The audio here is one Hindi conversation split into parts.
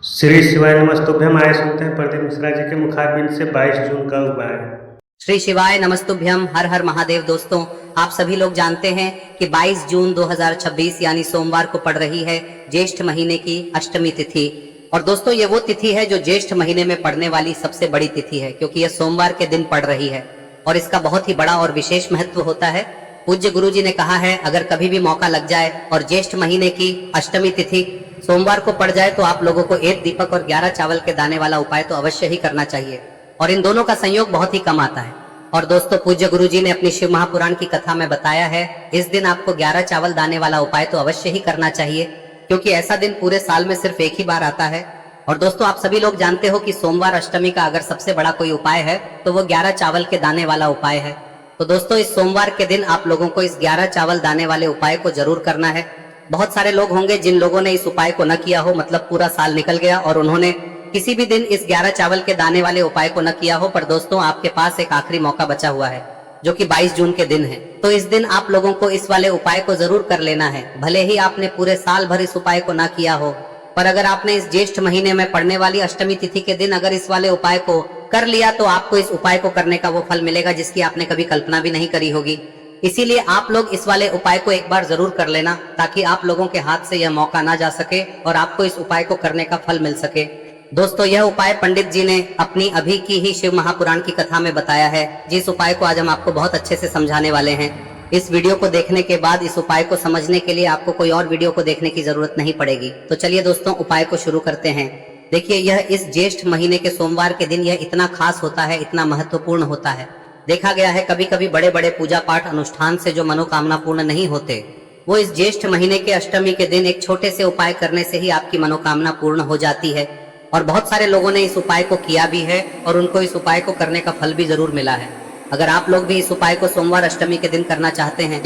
श्री शिवाय नमस्तुभ्यम। आए सुनते हैं प्रदीप मिश्रा जी के मुखारबिंद से 22 जून का उपाय। श्री शिवाय नमस्तुभ्यम। हर हर महादेव। दोस्तों, आप सभी लोग जानते हैं कि 22 जून 2026 यानी सोमवार को पड़ रही है ज्येष्ठ महीने की अष्टमी तिथि। और दोस्तों, ये वो तिथि है जो ज्येष्ठ महीने में पड़ने वाली सबसे बड़ी तिथि है, क्योंकि यह सोमवार के दिन पड़ रही है और इसका बहुत ही बड़ा और विशेष महत्व होता है। पूज्य गुरु जी ने कहा है, अगर कभी भी मौका लग जाए और ज्येष्ठ महीने की अष्टमी तिथि सोमवार को पड़ जाए तो आप लोगों को 1 दीपक और 11 चावल के दाने वाला उपाय तो अवश्य ही करना चाहिए, और इन दोनों का संयोग बहुत ही कम आता है। और दोस्तों, पूज्य गुरु जी ने अपनी शिव महापुराण की कथा में बताया है, इस दिन आपको 11 चावल दाने वाला उपाय तो अवश्य ही करना चाहिए, क्योंकि ऐसा दिन पूरे साल में सिर्फ एक ही बार आता है। और दोस्तों, आप सभी लोग जानते हो कि सोमवार अष्टमी का अगर सबसे बड़ा कोई उपाय है तो वो 11 चावल के दाने वाला उपाय है। तो दोस्तों, इस सोमवार के दिन आप लोगों को इस 11 चावल दाने वाले उपाय को जरूर करना है। बहुत सारे लोग होंगे जिन लोगों ने इस उपाय को न किया हो, मतलब पूरा साल निकल गया और उन्होंने किसी भी दिन इस 11 चावल के दाने वाले उपाय को न किया हो। पर दोस्तों, आपके पास एक आखिरी मौका बचा हुआ है, जो कि 22 जून के दिन है। तो इस दिन आप लोगों को इस वाले उपाय को जरूर कर लेना है। भले ही आपने पूरे साल भर इस उपाय को ना किया हो, पर अगर आपने इस ज्येष्ठ महीने में पड़ने वाली अष्टमी तिथि के दिन अगर इस वाले उपाय को कर लिया तो आपको इस उपाय को करने का वो फल मिलेगा जिसकी आपने कभी कल्पना भी नहीं करी होगी। इसीलिए आप लोग इस वाले उपाय को एक बार जरूर कर लेना, ताकि आप लोगों के हाथ से यह मौका ना जा सके और आपको इस उपाय को करने का फल मिल सके। दोस्तों, यह उपाय पंडित जी ने अपनी अभी की ही शिव महापुराण की कथा में बताया है, जिस उपाय को आज हम आपको बहुत अच्छे से समझाने वाले हैं। इस वीडियो को देखने के बाद इस उपाय को समझने के लिए आपको कोई और वीडियो को देखने की जरूरत नहीं पड़ेगी। तो चलिए दोस्तों, उपाय को शुरू करते हैं। देखिए, यह इस ज्येष्ठ महीने के सोमवार के दिन यह इतना खास होता है, इतना महत्वपूर्ण होता है। देखा गया है कभी कभी बड़े बड़े पूजा पाठ अनुष्ठान से जो मनोकामना पूर्ण नहीं होते, वो इस ज्येष्ठ महीने के अष्टमी के दिन एक छोटे से उपाय करने से ही आपकी मनोकामना पूर्ण हो जाती है। और बहुत सारे लोगों ने इस उपाय को किया भी है और उनको इस उपाय को करने का फल भी जरूर मिला है। अगर आप लोग भी इस उपाय को सोमवार अष्टमी के दिन करना चाहते हैं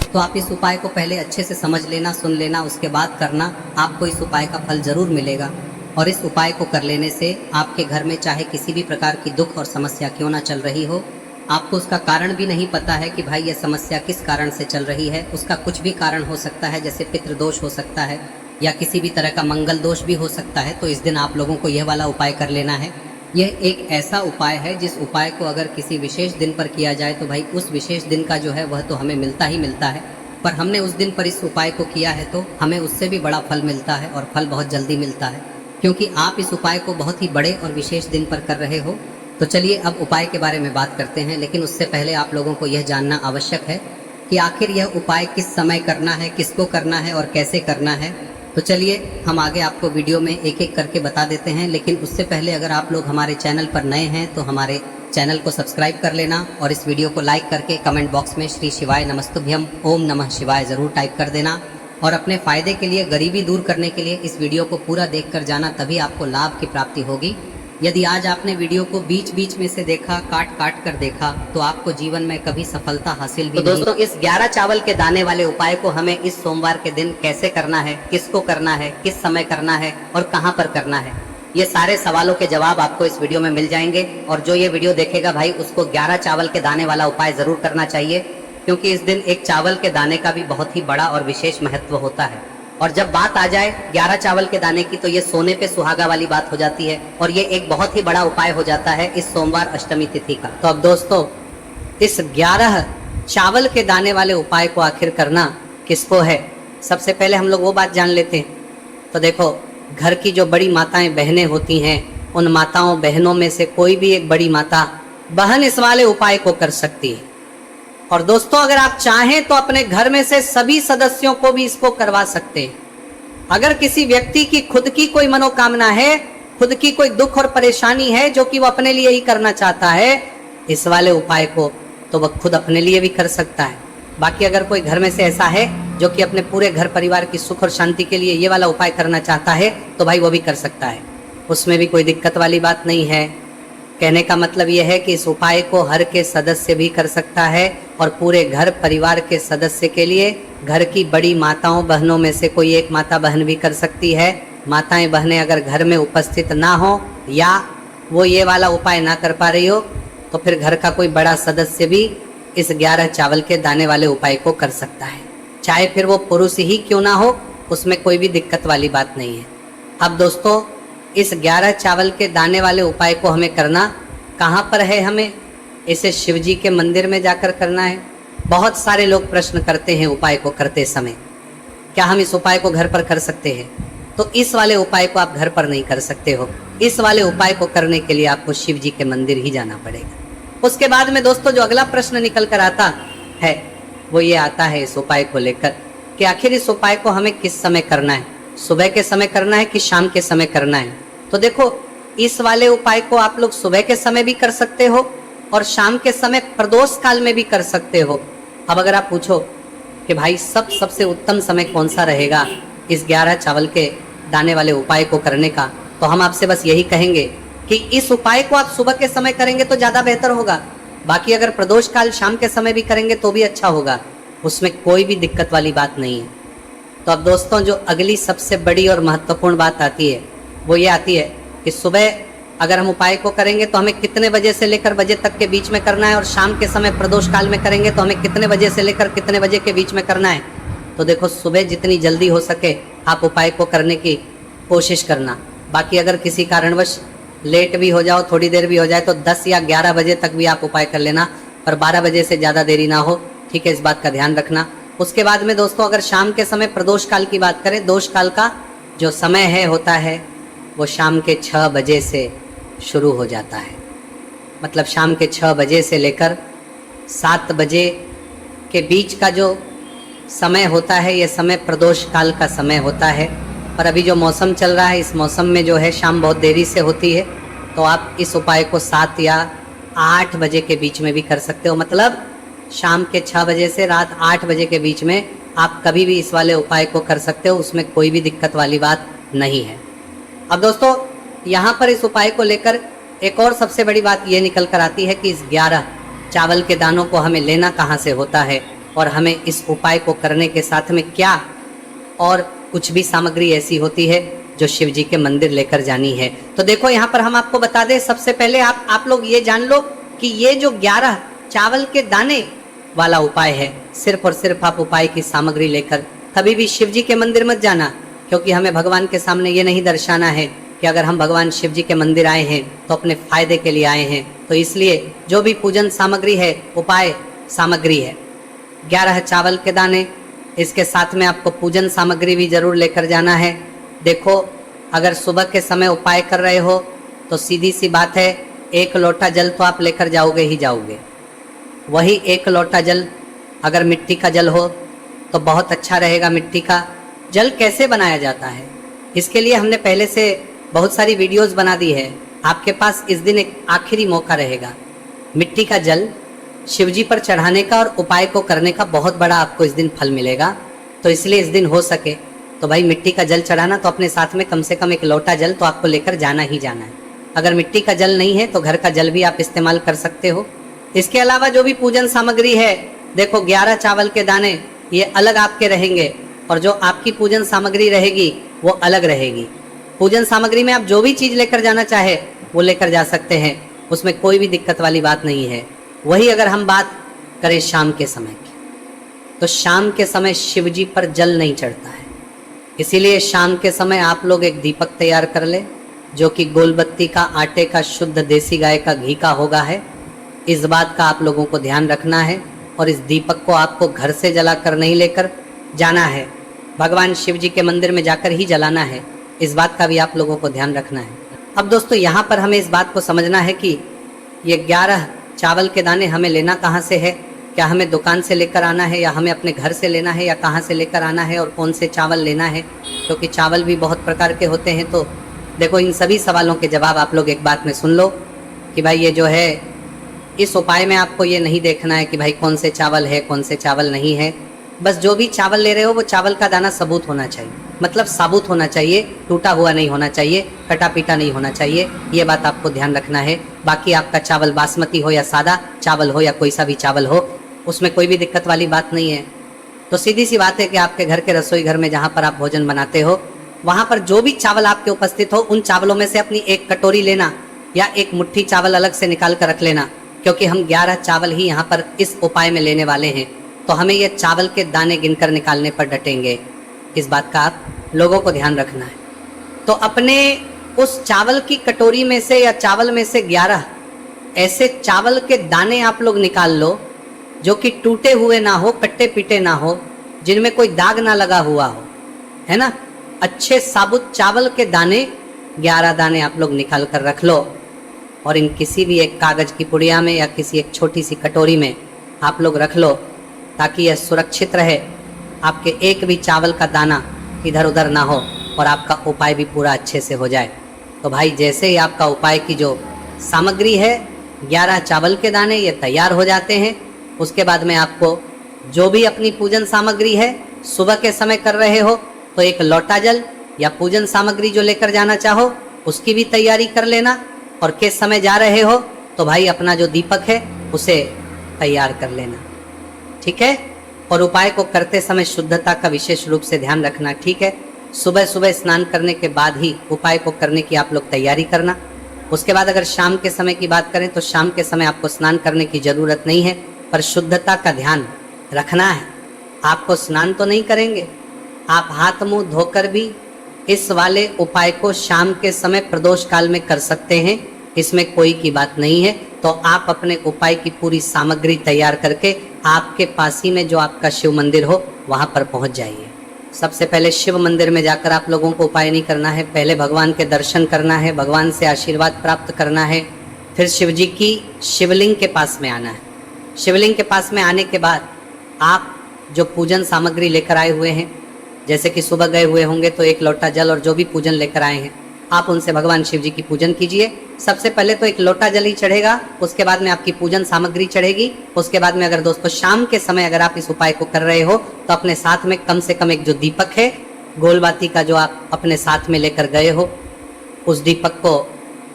तो आप इस उपाय को पहले अच्छे से समझ लेना, सुन लेना, उसके बाद करना। आपको इस उपाय का फल जरूर मिलेगा। और इस उपाय को कर लेने से आपके घर में चाहे किसी भी प्रकार की दुख और समस्या क्यों ना चल रही हो, आपको उसका कारण भी नहीं पता है कि भाई यह समस्या किस कारण से चल रही है, उसका कुछ भी कारण हो सकता है, जैसे पितृदोष हो सकता है या किसी भी तरह का मंगल दोष भी हो सकता है। तो इस दिन आप लोगों को यह वाला उपाय कर लेना है। यह एक ऐसा उपाय है जिस उपाय को अगर किसी विशेष दिन पर किया जाए तो भाई उस विशेष दिन का जो है वह तो हमें मिलता ही मिलता है, पर हमने उस दिन पर इस उपाय को किया है तो हमें उससे भी बड़ा फल मिलता है, और फल बहुत जल्दी मिलता है, क्योंकि आप इस उपाय को बहुत ही बड़े और विशेष दिन पर कर रहे हो। तो चलिए अब उपाय के बारे में बात करते हैं, लेकिन उससे पहले आप लोगों को यह जानना आवश्यक है कि आखिर यह उपाय किस समय करना है, किसको करना है और कैसे करना है। तो चलिए हम आगे आपको वीडियो में एक एक करके बता देते हैं, लेकिन उससे पहले अगर आप लोग हमारे चैनल पर नए हैं तो हमारे चैनल को सब्सक्राइब कर लेना और इस वीडियो को लाइक करके कमेंट बॉक्स में श्री शिवाय नमस्तुभ्यम ओम नमः शिवाय जरूर टाइप कर देना। और अपने फायदे के लिए, गरीबी दूर करने के लिए इस वीडियो को पूरा देख कर जाना, तभी आपको लाभ की प्राप्ति होगी। यदि आज आपने वीडियो को बीच बीच में से देखा, काट काट कर देखा, तो आपको जीवन में कभी सफलता हासिल भी नहीं। दोस्तों, इस 11 चावल के दाने वाले उपाय को हमें इस सोमवार के दिन कैसे करना है, किसको करना है, किस समय करना है और कहां पर करना है, ये सारे सवालों के जवाब आपको इस वीडियो में मिल जाएंगे। और जो ये वीडियो देखेगा भाई, उसको 11 चावल के दाने वाला उपाय जरूर करना चाहिए, क्योंकि इस दिन एक चावल के दाने का भी बहुत ही बड़ा और विशेष महत्व होता है। और जब बात आ जाए 11 चावल के दाने की, तो ये सोने पे सुहागा वाली बात हो जाती है और ये एक बहुत ही बड़ा उपाय हो जाता है इस सोमवार अष्टमी तिथि का। तो अब दोस्तों, इस 11 चावल के दाने वाले उपाय को आखिर करना किसको है, सबसे पहले हम लोग वो बात जान लेते हैं। तो देखो, घर की जो बड़ी माताएं बहनें होती हैं, उन माताओं बहनों में से कोई भी एक बड़ी माता बहन इस वाले उपाय को कर सकती है। और दोस्तों, अगर आप चाहें तो अपने घर में से सभी सदस्यों को भी इसको करवा सकते हैं। अगर किसी व्यक्ति की खुद की कोई मनोकामना है, खुद की कोई दुख और परेशानी है जो कि वो अपने लिए ही करना चाहता है इस वाले उपाय को, तो वह खुद अपने लिए भी कर सकता है। बाकी अगर कोई घर में से ऐसा है जो कि अपने पूरे घर परिवार की सुख और शांति के लिए ये वाला उपाय करना चाहता है, तो भाई वो भी कर सकता है, उसमें भी कोई दिक्कत वाली बात नहीं है। कहने का मतलब यह है कि इस उपाय को हर के सदस्य भी कर सकता है और पूरे घर परिवार के सदस्य के लिए घर की बड़ी माताओं बहनों में से कोई एक माता बहन भी कर सकती है। माताएं बहनें अगर घर में उपस्थित ना हो या वो ये वाला उपाय ना कर पा रही हो, तो फिर घर का कोई बड़ा सदस्य भी इस 11 चावल के दाने वाले उपाय को कर सकता है, चाहे फिर वो पुरुष ही क्यों ना हो, उसमें कोई भी दिक्कत वाली बात नहीं है। अब दोस्तों, इस 11 चावल के दाने वाले उपाय को हमें करना कहाँ पर है? हमें इसे शिव जी के मंदिर में जाकर करना है। बहुत सारे लोग प्रश्न करते हैं उपाय को करते समय, क्या हम इस उपाय को घर पर कर सकते हैं? तो इस वाले उपाय को आप घर पर नहीं कर सकते हो। इस वाले उपाय को करने के लिए आपको शिव जी के मंदिर ही जाना पड़ेगा। उसके बाद में दोस्तों जो अगला प्रश्न निकल कर आता है वो ये आता है इस उपाय को लेकर कि आखिर इस उपाय को हमें किस समय करना है, सुबह के समय करना है कि शाम के समय करना है? तो देखो, इस वाले उपाय को आप लोग सुबह के समय भी कर सकते हो और शाम के समय प्रदोष काल में भी कर सकते हो। अब अगर आप पूछो कि भाई सबसे उत्तम समय कौन सा रहेगा इस 11 चावल के दाने वाले उपाय को करने का, तो हम आपसे बस यही कहेंगे कि इस उपाय को आप सुबह के समय करेंगे तो ज़्यादा बेहतर होगा। बाकी अगर प्रदोष काल शाम के समय भी करेंगे तो भी अच्छा होगा, उसमें कोई भी दिक्कत वाली बात नहीं है। तो अब दोस्तों जो अगली सबसे बड़ी और महत्वपूर्ण बात आती है वो ये आती है कि सुबह अगर हम उपाय को करेंगे तो हमें कितने बजे से लेकर बजे तक के बीच में करना है, और शाम के समय प्रदोष काल में करेंगे तो हमें कितने बजे से लेकर कितने बजे के बीच में करना है। तो देखो, सुबह जितनी जल्दी हो सके आप उपाय को करने की कोशिश करना। बाकी अगर किसी कारणवश लेट भी हो जाओ, थोड़ी देर भी हो जाए, तो 10 या 11 बजे तक भी आप उपाय कर लेना, पर 12 बजे से ज़्यादा देरी ना हो, ठीक है? इस बात का ध्यान रखना। उसके बाद में दोस्तों अगर शाम के समय प्रदोष काल की बात करें, दोष काल का जो समय है होता है वो शाम के 6 बजे से शुरू हो जाता है। मतलब शाम के 6 बजे से लेकर 7 बजे के बीच का जो समय होता है ये समय प्रदोष काल का समय होता है। पर अभी जो मौसम चल रहा है इस मौसम में जो है शाम बहुत देरी से होती है, तो आप इस उपाय को 7 या 8 बजे के बीच में भी कर सकते हो। मतलब शाम के 6 बजे से रात 8 बजे के बीच में आप कभी भी इस वाले उपाय को कर सकते हो, उसमें कोई भी दिक्कत वाली बात नहीं है। अब दोस्तों यहाँ पर इस उपाय को लेकर एक और सबसे बड़ी बात ये निकल कर आती है कि इस 11 चावल के दानों को हमें लेना कहाँ से होता है, और हमें इस उपाय को करने के साथ में क्या और कुछ भी सामग्री ऐसी होती है जो शिव जी के मंदिर लेकर जानी है। तो देखो यहाँ पर हम आपको बता दें, सबसे पहले आप लोग ये जान लो कि ये जो 11 चावल के दाने वाला उपाय है, सिर्फ और सिर्फ आप उपाय की सामग्री लेकर कभी भी शिव जी के मंदिर मत जाना, क्योंकि हमें भगवान के सामने ये नहीं दर्शाना है कि अगर हम भगवान शिव जी के मंदिर आए हैं तो अपने फायदे के लिए आए हैं। तो इसलिए जो भी पूजन सामग्री है, उपाय सामग्री है 11 चावल के दाने, इसके साथ में आपको पूजन सामग्री भी जरूर लेकर जाना है। देखो, अगर सुबह के समय उपाय कर रहे हो तो सीधी सी बात है, 1 लोटा जल तो आप लेकर जाओगे ही जाओगे। वही 1 लोटा जल अगर मिट्टी का जल हो तो बहुत अच्छा रहेगा। मिट्टी का जल कैसे बनाया जाता है इसके लिए हमने पहले से बहुत सारी वीडियोस बना दी है। आपके पास इस दिन एक आखिरी मौका रहेगा मिट्टी का जल शिव जी पर चढ़ाने का और उपाय को करने का, बहुत बड़ा आपको इस दिन फल मिलेगा। तो इसलिए इस दिन हो सके तो भाई मिट्टी का जल चढ़ाना, तो अपने साथ में कम से कम 1 लोटा जल तो आपको लेकर जाना ही जाना है। अगर मिट्टी का जल नहीं है तो घर का जल भी आप इस्तेमाल कर सकते हो। इसके अलावा जो भी पूजन सामग्री है, देखो 11 चावल के दाने ये अलग आपके रहेंगे और जो आपकी पूजन सामग्री रहेगी वो अलग रहेगी। पूजन सामग्री में आप जो भी चीज़ लेकर जाना चाहे वो लेकर जा सकते हैं, उसमें कोई भी दिक्कत वाली बात नहीं है। वही अगर हम बात करें शाम के समय की, तो शाम के समय शिव जी पर जल नहीं चढ़ता है, इसीलिए शाम के समय आप लोग एक दीपक तैयार कर ले जो कि गोलबत्ती का, आटे का, शुद्ध देसी गाय का घी का होगा है। इस बात का आप लोगों को ध्यान रखना है, और इस दीपक को आपको घर से जला कर नहीं लेकर जाना है, भगवान शिव जी के मंदिर में जाकर ही जलाना है। इस बात का भी आप लोगों को ध्यान रखना है। अब दोस्तों यहाँ पर हमें इस बात को समझना है कि ये 11 चावल के दाने हमें लेना कहाँ से है। क्या हमें दुकान से लेकर आना है, या हमें अपने घर से लेना है, या कहाँ से लेकर आना है, और कौन से चावल लेना है, क्योंकि चावल भी बहुत प्रकार के होते हैं। तो देखो, इन सभी सवालों के जवाब आप लोग एक बात में सुन लो कि भाई ये जो है इस उपाय में आपको ये नहीं देखना है कि भाई कौन से चावल है, कौन से चावल नहीं है। बस जो भी चावल ले रहे हो वो चावल का दाना सबूत होना चाहिए, मतलब साबुत होना चाहिए, टूटा हुआ नहीं होना चाहिए, कटा पीटा नहीं होना चाहिए। ये बात आपको ध्यान रखना है। बाकी आपका चावल बासमती हो या सादा चावल हो या कोई सा भी चावल हो, उसमें कोई भी दिक्कत वाली बात नहीं है। तो सीधी सी बात है कि आपके घर के रसोई घर में जहाँ पर आप भोजन बनाते हो, वहाँ पर जो भी चावल आपके उपस्थित हो, उन चावलों में से अपनी 1 कटोरी लेना या 1 मुट्ठी चावल अलग से निकाल कर रख लेना, क्योंकि हम 11 चावल ही यहाँ पर इस उपाय में लेने वाले हैं। तो हमें ये चावल के दाने गिनकर निकालने पर डटेंगे। इस बात का आप लोगों को ध्यान रखना है। तो अपने उस चावल की कटोरी में से या चावल में से 11 ऐसे चावल के दाने आप लोग निकाल लो जो कि टूटे हुए ना हो, कट्टे पीटे ना हो, जिनमें कोई दाग ना लगा हुआ हो, है ना। अच्छे साबुत चावल के दाने 11 दाने आप लोग निकाल कर रख लो और इन किसी भी एक कागज की पुड़िया में या किसी एक छोटी सी कटोरी में आप लोग रख लो ताकि यह सुरक्षित रहे, आपके एक भी चावल का दाना इधर उधर ना हो और आपका उपाय भी पूरा अच्छे से हो जाए। तो भाई जैसे ही आपका उपाय की जो सामग्री है 11 चावल के दाने ये तैयार हो जाते हैं, उसके बाद में आपको जो भी अपनी पूजन सामग्री है, सुबह के समय कर रहे हो तो एक लोटा जल या पूजन सामग्री जो लेकर जाना चाहो उसकी भी तैयारी कर लेना, और किस समय जा रहे हो तो भाई अपना जो दीपक है उसे तैयार कर लेना, ठीक है। और उपाय को करते समय शुद्धता का विशेष रूप से ध्यान रखना, ठीक है। सुबह सुबह स्नान करने के बाद ही उपाय को करने की आप लोग तैयारी करना। उसके बाद अगर शाम के समय की बात करें तो शाम के समय आपको स्नान करने की जरूरत नहीं है, पर शुद्धता का ध्यान रखना है। आपको स्नान तो नहीं करेंगे, आप हाथ मुंह धोकर भी इस वाले उपाय को शाम के समय प्रदोष काल में कर सकते हैं, इसमें कोई की बात नहीं है। तो आप अपने उपाय की पूरी सामग्री तैयार करके आपके पास ही में जो आपका शिव मंदिर हो वहां पर पहुंच जाइए। सबसे पहले शिव मंदिर में जाकर आप लोगों को उपाय नहीं करना है, पहले भगवान के दर्शन करना है, भगवान से आशीर्वाद प्राप्त करना है, फिर शिव जी की शिवलिंग के पास में आना है। शिवलिंग के पास में आने के बाद आप जो पूजन सामग्री लेकर आए हुए हैं, जैसे कि सुबह गए हुए होंगे तो एक लोटा जल और जो भी पूजन लेकर आए हैं आप उनसे भगवान शिव जी की पूजन कीजिए। सबसे पहले तो एक लोटा जल ही चढ़ेगा, उसके बाद में आपकी पूजन सामग्री चढ़ेगी। उसके बाद में अगर दोस्तों शाम के समय अगर आप इस उपाय को कर रहे हो तो अपने साथ में कम से कम एक जो दीपक है गोलबाती का जो आप अपने साथ में लेकर गए हो, उस दीपक को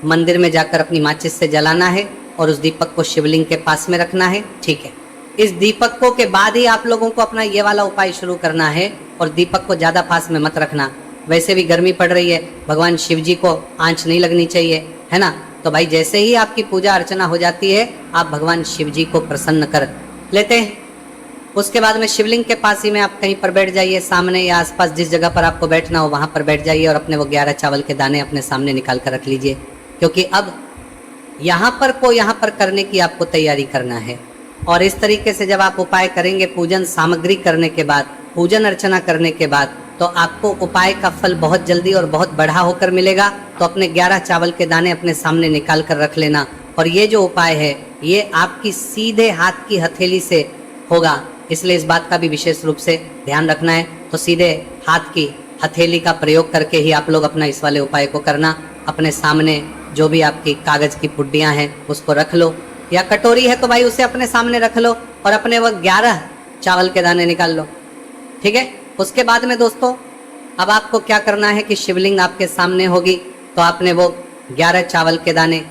मंदिर में जाकर अपनी माचिस से जलाना है और उस दीपक को शिवलिंग के पास में रखना है, ठीक है। इस दीपकों के बाद ही आप लोगों को अपना ये वाला उपाय शुरू करना है और दीपक को ज़्यादा पास में मत रखना। वैसे भी गर्मी पड़ रही है, भगवान शिव जी को आंच नहीं लगनी चाहिए, है ना। तो भाई जैसे ही आपकी पूजा अर्चना हो जाती है आप भगवान शिव जी को प्रसन्न कर लेते हैं। उसके बाद में शिवलिंग के पास ही में आप कहीं पर बैठ जाइए, सामने या आसपास जिस जगह पर आपको बैठना हो वहाँ पर बैठ जाइए और अपने वो 11 चावल के दाने अपने सामने निकाल कर रख लीजिए, क्योंकि अब यहाँ पर करने की आपको तैयारी करना है। और इस तरीके से जब आप उपाय करेंगे पूजन सामग्री करने के बाद, पूजन अर्चना करने के बाद, तो आपको उपाय का फल बहुत जल्दी और बहुत बढ़ा होकर मिलेगा। तो अपने 11 चावल के दाने अपने सामने निकाल कर रख लेना। और ये जो उपाय है ये आपकी सीधे हाथ की हथेली से होगा, इसलिए इस बात का भी विशेष रूप से ध्यान रखना है। तो सीधे हाथ की हथेली का प्रयोग करके ही आप लोग अपना इस वाले उपाय को करना। अपने सामने जो भी आपकी कागज की पुड्डियाँ हैं उसको रख लो, या कटोरी है तो भाई उसे अपने सामने रख लो और अपने वो 11 चावल के दाने निकाल लो, ठीक है। उसके बाद में दोस्तों अब आपको क्या करना है कि शिवलिंग आपके सामने होगी, तो आपने वो 11 चावल के दाने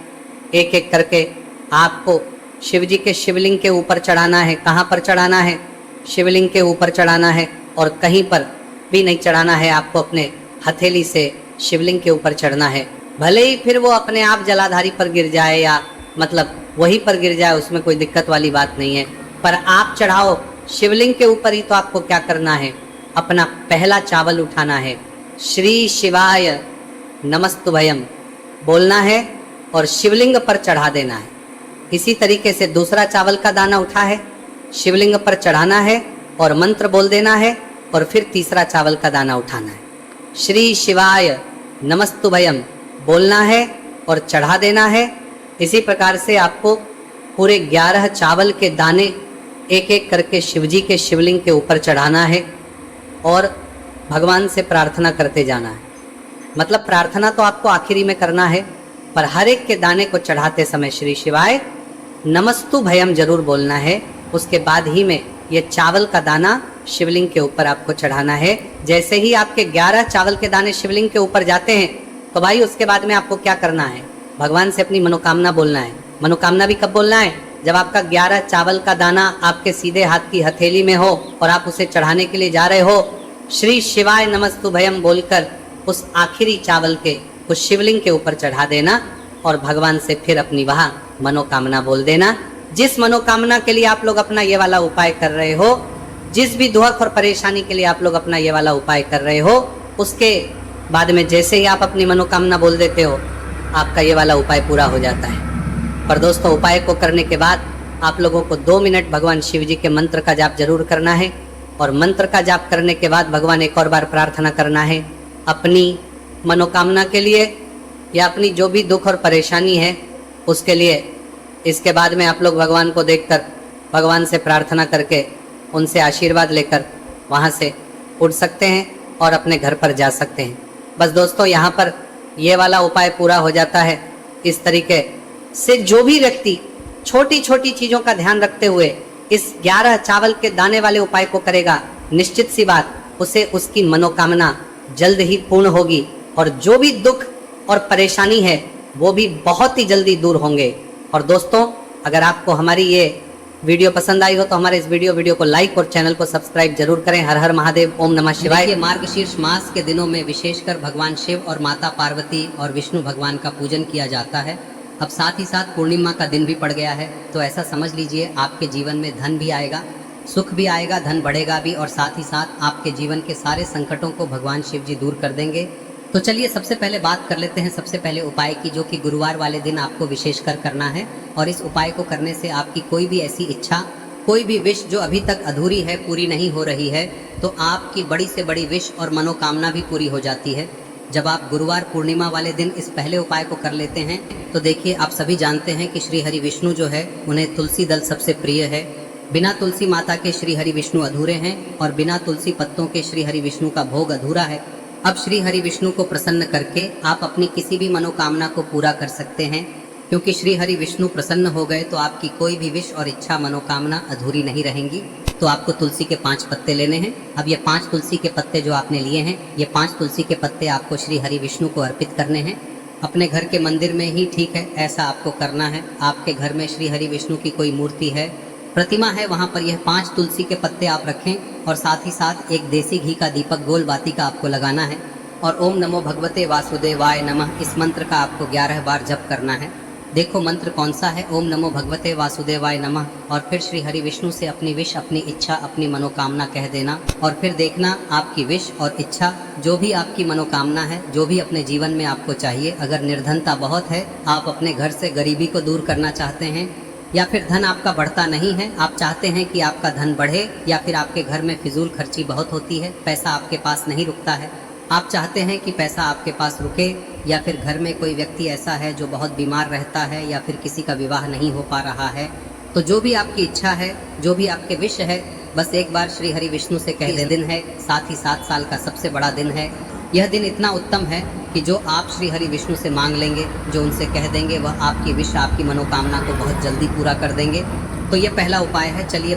एक एक करके आपको शिव जी के शिवलिंग के ऊपर चढ़ाना है। कहाँ पर चढ़ाना है? शिवलिंग के ऊपर चढ़ाना है, और कहीं पर भी नहीं चढ़ाना है, आपको अपने हथेली से शिवलिंग के ऊपर चढ़ना है। भले ही फिर वो अपने आप जलाधारी पर गिर जाए या मतलब वहीं पर गिर जाए, उसमें कोई दिक्कत वाली बात नहीं है, पर आप चढ़ाओ शिवलिंग के ऊपर ही। तो आपको क्या करना है, अपना पहला चावल उठाना है, श्री शिवाय नमस्तुभयम बोलना है और शिवलिंग पर चढ़ा देना है। इसी तरीके से दूसरा चावल का दाना उठा है, शिवलिंग पर चढ़ाना है और मंत्र बोल देना है, और फिर तीसरा चावल का दाना उठाना है, श्री शिवाय नमस्तुभयम बोलना है और चढ़ा देना है। इसी प्रकार से आपको पूरे 11 चावल के दाने एक एक करके शिवजी के शिवलिंग के ऊपर चढ़ाना है और भगवान से प्रार्थना करते जाना है। मतलब प्रार्थना तो आपको आखिरी में करना है, पर हर एक के दाने को चढ़ाते समय श्री शिवाय नमस्तु भयम जरूर बोलना है। उसके बाद ही में ये चावल का दाना शिवलिंग के ऊपर आपको चढ़ाना है। जैसे ही आपके 11 चावल के दाने शिवलिंग के ऊपर जाते हैं तो भाई उसके बाद में आपको क्या करना है, भगवान से अपनी मनोकामना बोलना है। मनोकामना भी कब बोलना है? जब आपका 11 चावल का दाना आपके सीधे हाथ की हथेली में हो और आप उसे चढ़ाने के लिए जा रहे हो, श्री शिवाय नमस्तु भयम बोलकर उस आखिरी चावल के उस शिवलिंग के ऊपर चढ़ा देना और भगवान से फिर अपनी वहाँ मनोकामना बोल देना। जिस मनोकामना के लिए आप लोग अपना ये वाला उपाय कर रहे हो, जिस भी दुख और परेशानी के लिए आप लोग अपना ये वाला उपाय कर रहे हो, उसके बाद में जैसे ही आप अपनी मनोकामना बोल देते हो, आपका ये वाला उपाय पूरा हो जाता है। पर दोस्तों, उपाय को करने के बाद आप लोगों को 2 मिनट भगवान शिव जी के मंत्र का जाप जरूर करना है। और मंत्र का जाप करने के बाद भगवान एक और बार प्रार्थना करना है अपनी मनोकामना के लिए या अपनी जो भी दुख और परेशानी है उसके लिए। इसके बाद में आप लोग भगवान को देखकर, भगवान से प्रार्थना करके, उनसे आशीर्वाद लेकर वहाँ से उठ सकते हैं और अपने घर पर जा सकते हैं। बस दोस्तों, यहाँ पर ये वाला उपाय पूरा हो जाता है। इस तरीके से जो भी व्यक्ति छोटी छोटी चीज़ों का ध्यान रखते हुए इस 11 चावल के दाने वाले उपाय को करेगा, निश्चित सी बात, उसे उसकी मनोकामना जल्द ही पूर्ण होगी और जो भी दुख और परेशानी है वो भी बहुत ही जल्दी दूर होंगे। और दोस्तों, अगर आपको हमारी ये वीडियो पसंद आई हो तो हमारे इस वीडियो को लाइक और चैनल को सब्सक्राइब जरूर करें। हर हर महादेव, ओम नमः शिवाय। ये मार्गशीर्ष मास के दिनों में विशेषकर भगवान शिव और माता पार्वती और विष्णु भगवान का पूजन किया जाता है। अब साथ ही साथ पूर्णिमा का दिन भी पड़ गया है, तो ऐसा समझ लीजिए आपके जीवन में धन भी आएगा, सुख भी आएगा, धन बढ़ेगा भी, और साथ ही साथ आपके जीवन के सारे संकटों को भगवान शिव जी दूर कर देंगे। तो चलिए सबसे पहले बात कर लेते हैं सबसे पहले उपाय की, जो कि गुरुवार वाले दिन आपको विशेषकर करना है। और इस उपाय को करने से आपकी कोई भी ऐसी इच्छा, कोई भी विश जो अभी तक अधूरी है, पूरी नहीं हो रही है, तो आपकी बड़ी से बड़ी विश और मनोकामना भी पूरी हो जाती है जब आप गुरुवार पूर्णिमा वाले दिन इस पहले उपाय को कर लेते हैं। तो देखिए, आप सभी जानते हैं कि श्री हरि विष्णु जो है उन्हें तुलसी दल सबसे प्रिय है। बिना तुलसी माता के श्री हरि विष्णु अधूरे हैं और बिना तुलसी पत्तों के श्री हरि विष्णु का भोग अधूरा है। अब श्री हरि विष्णु को प्रसन्न करके आप अपनी किसी भी मनोकामना को पूरा कर सकते हैं, क्योंकि श्री हरि विष्णु प्रसन्न हो गए तो आपकी कोई भी विश और इच्छा, मनोकामना अधूरी नहीं रहेंगी। तो आपको तुलसी के 5 पत्ते लेने हैं। अब ये 5 तुलसी के पत्ते जो आपने लिए हैं, ये 5 तुलसी के पत्ते आपको श्री हरि विष्णु को अर्पित करने हैं। अपने घर के मंदिर में ही ठीक है, ऐसा आपको करना है। आपके घर में श्री हरि विष्णु की कोई मूर्ति है, प्रतिमा है, वहाँ पर यह 5 तुलसी के पत्ते आप रखें और साथ ही साथ एक देसी घी का दीपक गोल बाती का आपको लगाना है। और ओम नमो भगवते वासुदेवाय नमः, इस मंत्र का आपको 11 बार जप करना है। देखो मंत्र कौन सा है, ओम नमो भगवते वासुदेवाय नमः, और फिर श्री हरि विष्णु से अपनी विश, अपनी इच्छा, अपनी मनोकामना कह देना। और फिर देखना आपकी विश और इच्छा, जो भी आपकी मनोकामना है, जो भी अपने जीवन में आपको चाहिए। अगर निर्धनता बहुत है, आप अपने घर से गरीबी को दूर करना चाहते हैं, या फिर धन आपका बढ़ता नहीं है, आप चाहते हैं कि आपका धन बढ़े, या फिर आपके घर में फिजूल खर्ची बहुत होती है, पैसा आपके पास नहीं रुकता है, आप चाहते हैं कि पैसा आपके पास रुके, या फिर घर में कोई व्यक्ति ऐसा है जो बहुत बीमार रहता है, या फिर किसी का विवाह नहीं हो पा रहा है, तो जो भी आपकी इच्छा है, जो भी आपके विश है, बस एक बार श्री हरि विष्णु से कह दें। दिन है, साथ ही 7 साल का सबसे बड़ा दिन है। यह दिन इतना उत्तम है कि जो आप श्री हरि विष्णु से मांग लेंगे, जो उनसे कह देंगे, वह आपकी विश, आपकी मनोकामना को बहुत जल्दी पूरा कर देंगे। तो यह पहला उपाय है। चलिए